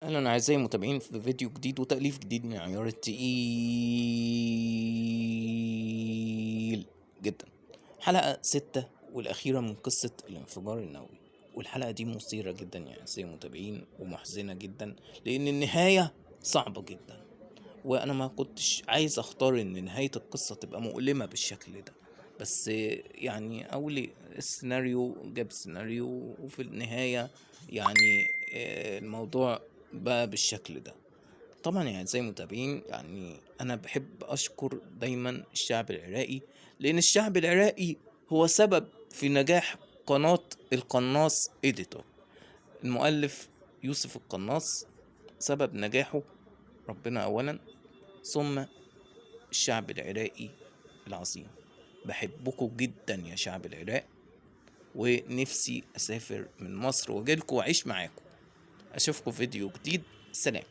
أهلا أعزائي المتابعين في فيديو جديد وتأليف جديد من عيار التقيل جدا. حلقة 6 والأخيرة من قصة الانفجار النووي، والحلقة دي مثيرة جدا يا أعزائي المتابعين ومحزنة جدا لأن النهاية صعبة جدا، وأنا ما كنتش عايز أختار إن نهاية القصة تبقى مؤلمة بالشكل ده، بس يعني أولي السيناريو جاب سيناريو وفي النهاية يعني الموضوع بقى بالشكل ده. طبعا يعني زي متابعين، يعني أنا بحب أشكر دايما الشعب العراقي، لأن الشعب العراقي هو سبب في نجاح قناة القناص إديتور. المؤلف يوسف القناص سبب نجاحه ربنا أولا، ثم الشعب العراقي العظيم. بحبكم جدا يا شعب العراق، ونفسي أسافر من مصر وأجيلكوا وأعيش معاكم. أشوفكم في فيديو جديد. سلام.